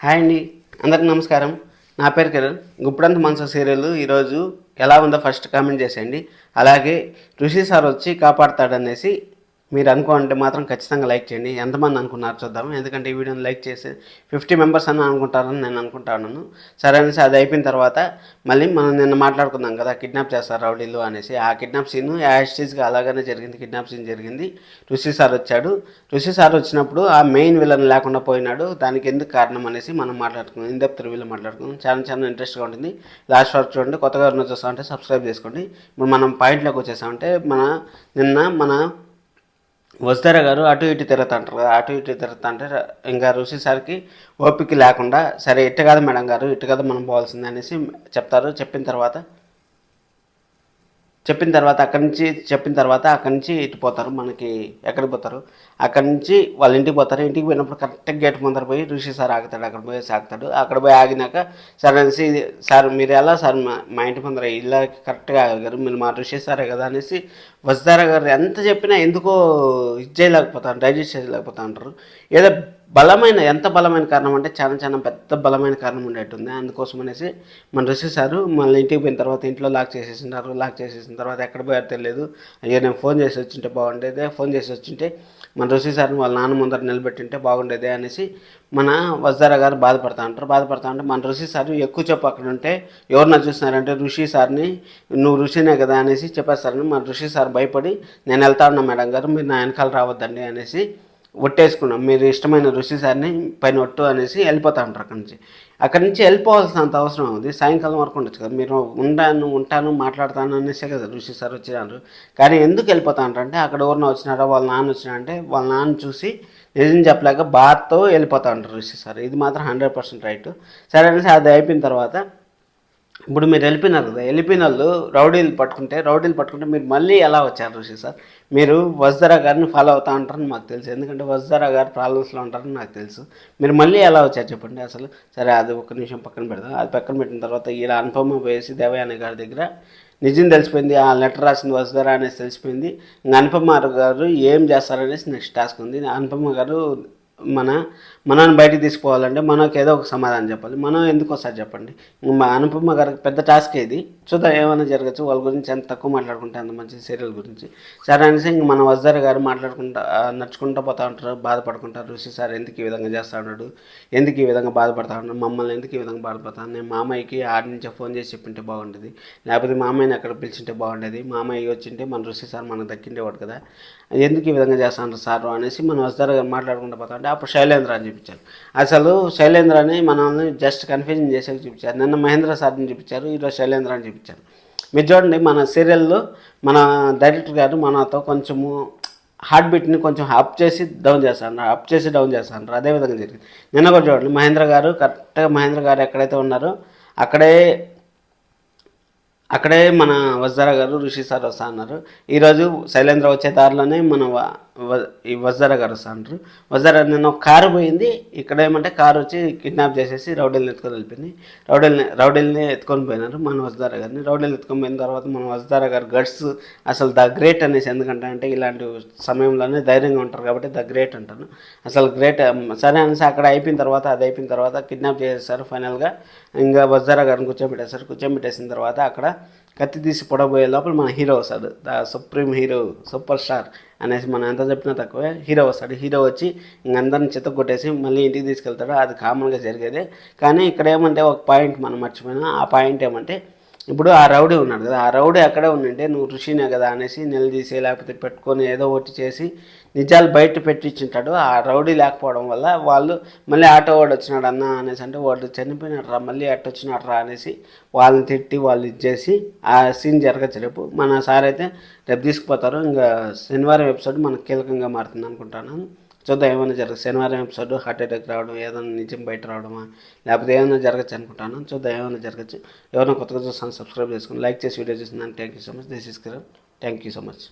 Hi అండి, అందరికి నమస్కారం. నా పేరు కిరణ్. గుప్పుడంత మనసు సీరియల్ ఈరోజు ఎలా ఉందో ఫస్ట్ కామెంట్ చేసేయండి. అలాగే ఋషి సార్ వచ్చి కాపాడుతాడనేసి మీరు అనుకుంటే మాత్రం ఖచ్చితంగా లైక్ చేయండి. ఎంతమంది అనుకున్నారు చూద్దాం. ఎందుకంటే ఈ వీడియోని లైక్ చేసి 50 మెంబర్స్ అని అనుకుంటారని నేను అనుకుంటాను. సరే అనేసి అది అయిపోయిన తర్వాత మళ్ళీ మనం నిన్న మాట్లాడుకుందాం కదా, కిడ్నాప్ చేస్తారు రౌడీలు అనేసి. ఆ కిడ్నాప్ సీన్ యాస్టీజ్గా అలాగనే జరిగింది. కిడ్నాప్ సీన్ జరిగింది. ఋషి సార్ వచ్చాడు. ఋషి సార్ వచ్చినప్పుడు ఆ మెయిన్ విలన్ లేకుండా పోయినాడు. దానికి ఎందుకు కారణం అనేసి మనం మాట్లాడుకున్నాం. ఇన్ డెప్త్ రివ్యూలో మాట్లాడుకున్నాం. చాలా ఇంట్రెస్ట్గా ఉంటుంది. లాస్ట్ వరకు చూడండి. కొత్తగా ఎవరైనా చూస్తామంటే సబ్స్క్రైబ్ చేసుకోండి. ఇప్పుడు మనం పాయింట్లోకి వచ్చేసామంటే మన వస్తారా గారు అటు ఇటు తిరుగుతుంటారు కదా, అటు ఇటు తిరుగుతుంటే ఇంకా ఋషి సార్కి ఓపిక లేకుండా, సరే ఇట్టు కాదు మేడం గారు, ఇట్టు కాదు మనం పోవాల్సింది అనేసి చెప్తారు. చెప్పిన తర్వాత అక్కడి నుంచి ఇటు పోతారు. మనకి ఎక్కడికి పోతారు, అక్కడి నుంచి వాళ్ళ ఇంటికి పోతారు. ఇంటికి పోయినప్పుడు కరెక్ట్గా గేట్ ముందర పోయి ఋషి సార్ ఆగుతాడు. అక్కడ పోయి ఆగుతాడు. అక్కడ పోయి ఆగినాక సార్ అనేసి, సార్ మీరు ఎలా సార్ మా ఇంటి ముందర ఇలా కరెక్ట్గా ఆగారు, మీరు మా ఋషి సారే కదా అనేసి వస్తారా గారు ఎంత చెప్పినా ఎందుకో ఇది చేయలేకపోతారు, డైజెస్ట్ చేయలేకపోతా అంటారు. ఏదో ఎంత బలమైన కారణం అంటే చాలా పెద్ద బలమైన కారణం ఉండేటుంది. అందుకోసం అనేసి మన ఋషి సారు మళ్ళీ ఇంటికి పోయిన తర్వాత ఇంట్లో లాక్ చేసేసినారు. లాక్ చేసేసిన తర్వాత ఎక్కడ పోయారో తెలియదు. అయ్యో నేను ఫోన్ చేసి వచ్చింటే బాగుండేదే, ఫోన్ చేసి వచ్చింటే మన ఋషి సార్ని వాళ్ళ నాన్న ముందర నిలబెట్టింటే బాగుండేదే అనేసి మన వజ్దారా గారు బాధపడతా ఉంటే మన ఋషి సార్ ఎక్కువ చెప్పు అక్కడ ఉంటే ఎవరన్నా చూస్తున్నారంటే ఋషి సార్ని నువ్వు ఋషినే కదా అనేసి చెప్పేస్తారని మన ఋషి సార్ భయపడి నేను వెళ్తా ఉన్నా మేడం గారు, మీరు నా వెనకాల రావద్దండి అనేసి ఒట్టేసుకున్నాం. మీరు ఇష్టమైన ఋషి సార్ని పైన ఒట్టు అనేసి వెళ్ళిపోతా ఉంటారు అక్కడి నుంచి వెళ్ళిపోవాల్సినంత అవసరం ఉంది. సాయంకాలం వరకు ఉండొచ్చు కదా, మీరు ఉంటాను మాట్లాడతాను అనేసే కదా ఋషి సార్ వచ్చినారు. కానీ ఎందుకు వెళ్ళిపోతా ఉంటారంటే అక్కడ ఎవరినో వచ్చినారో వాళ్ళ నాన్న వచ్చినారంటే వాళ్ళ నాన్న చూసి నిజం చెప్పలేక బాధతో వెళ్ళిపోతా ఉంటారు ఋషి సార్. ఇది మాత్రం 100% రైట్. సరే అనేసి అది అయిపోయిన తర్వాత ఇప్పుడు మీరు వెళ్ళిపోయినారు కదా, వెళ్ళిపోయిన వాళ్ళు రౌడీలు పట్టుకుంటే మీరు మళ్ళీ ఎలా వచ్చారు ఋషి సార్? మీరు వజ్దారా గారిని ఫాలో అవుతా ఉంటారని మాకు తెలుసు. ఎందుకంటే వజ్దారా గారు ప్రాబ్లమ్స్లో ఉంటారని నాకు తెలుసు. మీరు మళ్ళీ ఎలా వచ్చారు చెప్పండి అసలు. సరే అది ఒక్క నిమిషం పక్కన పెడదాం. అది పక్కన పెట్టిన తర్వాత ఇలా అనుపమ పోయేసి దేవయాని గారి దగ్గర నిజం తెలిసిపోయింది. ఆ లెటర్ రాసింది వజ్దారా అనేసి తెలిసిపోయింది. ఇంకా అనుపమ గారు ఏం చేస్తారనేసి నెక్స్ట్ టాస్క్ ఉంది. అనుపమ గారు మనని బయటికి తీసుకుపోవాలంటే మనకు ఏదో ఒక సమాధానం చెప్పాలి. మనం ఎందుకు వస్తారు చెప్పండి. మా అనుపమ గారికి పెద్ద టాస్క్ ఇది. చూద్దాం ఏమైనా జరగచ్చు. వాళ్ళ గురించి ఎంత తక్కువ మాట్లాడుకుంటే అంత మంచి సీరియల్ గురించి. సరే అనేసి ఇంక మన వజ్దారా గారు నడుచుకుంటూ పోతూ ఉంటారు, బాధపడుకుంటారు. ఋషి సార్ ఎందుకు ఈ విధంగా చేస్తూ ఉన్నాడు, ఎందుకు ఈ విధంగా బాధపడతా ఉన్నాడు, మమ్మల్ని ఎందుకు ఈ విధంగా బాధపడతాను, నేను మామయ్యకి ఆడి నుంచే ఫోన్ చేసి చెప్పింటే బాగుండేది, లేకపోతే మామయ్యని అక్కడ పిలిచింటే బాగుండేది, మామయ్య వచ్చింటే మన ఋషి సార్ మనకు దక్కిండేవాడు కదా, ఎందుకు ఈ విధంగా చేస్తాను సార్ అనేసి మనం వజ్దారా గారు మాట్లాడుకుంటూ పోతా ఉంటే అప్పుడు శైలేంద్ర అని చూపించారు. అసలు శైలేంద్రని మనల్ని జస్ట్ కన్ఫ్యూజన్ చేసేది చూపించారు. నిన్న మహేంద్ర సార్ని చూపించారు, ఈరోజు శైలేంద్ర అని చూపించారు. మీరు చూడండి, మన సీరియల్లో మన డైరెక్టర్ గారు మనతో కొంచెము హార్ట్ బీట్ని కొంచెం అప్ చేసి డౌన్ చేస్తాను. అదేవిధంగా జరిగింది నిన్న కూడా. చూడండి కరెక్ట్గా మహేంద్ర గారు ఎక్కడైతే ఉన్నారో అక్కడే మన వజ్దారా గారు ఋషి సార్ వస్తా అన్నారు. ఈరోజు శైలేంద్ర వచ్చే దారిలోనే మన ఈ వజ్దారా గారు వస్తా అంటారు. వజ్దారా నిన్న ఒక కారు పోయింది. ఇక్కడ ఏమంటే కారు వచ్చి కిడ్నాప్ చేసేసి రౌడీలను ఎత్తుకొని వెళ్ళిపోయింది. రౌడీల్ని ఎత్తుకొని పోయినారు మన వజ్దారా గారిని. రౌడీలు ఎత్తుకొని పోయిన తర్వాత మన వజ్దారా గారు గట్స్ అసలు ద గ్రేట్ అనేసి. ఎందుకంటే ఇలాంటి సమయంలోనే ధైర్యంగా ఉంటారు కాబట్టి ద గ్రేట్ అంటాను. అసలు గ్రేట్. సరే అనేసి అక్కడ అది అయిపోయిన తర్వాత కిడ్నాప్ చేసేసారు. ఫైనల్గా ఇంకా వజ్దారా గారిని కూర్చోబెట్టేసిన తర్వాత అక్కడ కత్తి తీసి పొడబోయే లోపల మన హీరో వస్తాడు. The supreme hero, super star అనేసి మనం ఎంత చెప్పినా తక్కువే. హీరో వస్తాడు. హీరో వచ్చి ఇంకందరిని చెత్త కొట్టేసి మళ్ళీ ఇంటికి తీసుకెళ్తాడు. అది కామన్గా జరిగేదే. కానీ ఇక్కడ ఏమంటే ఒక పాయింట్ మనం మర్చిపోయినా. ఆ పాయింట్ ఏమంటే ఇప్పుడు ఆ రౌడీ ఉన్నాడు కదా, ఆ రౌడీ అక్కడే ఉండింటే నువ్వు ఋషినే కదా అనేసి నిలదీసి లేకపోతే పెట్టుకొని ఏదో ఒకటి చేసి నిజాలు బయట పెట్టించుంటాడు. ఆ రౌడీ లేకపోవడం వల్ల వాళ్ళు మళ్ళీ ఆటో వాడు వచ్చినాడు అన్న అనేసి అంటే వాడు చనిపోయినాడు రా, మళ్ళీ అట్ట వచ్చినాడు రా అనేసి వాళ్ళని తిట్టి వాళ్ళు ఇచ్చేసి ఆ సీన్ జరగచ్చు. రేపు మన సార్ అయితే రేపు తీసుకుపోతారు. ఇంకా శనివారం ఎపిసోడ్ మనకు కీలకంగా మారుతుంది అనుకుంటాను. చూద్దాం ఏమైనా జరగదు. శనివారం ఎపిసోడ్ హార్ట్ అటాక్ రావడం, ఏదైనా నిజం బయట రావడమా, లేకపోతే ఏమైనా జరగచ్చు అనుకుంటాను. చూద్దాం ఏమైనా జరగచ్చు. ఎవరైనా కొత్తగా చూస్తాను సబ్స్క్రైబ్ చేసుకుని లైక్ చేసి వీడియో చూస్తున్నాను. Thank you so much. This is Kiran. Thank you so much.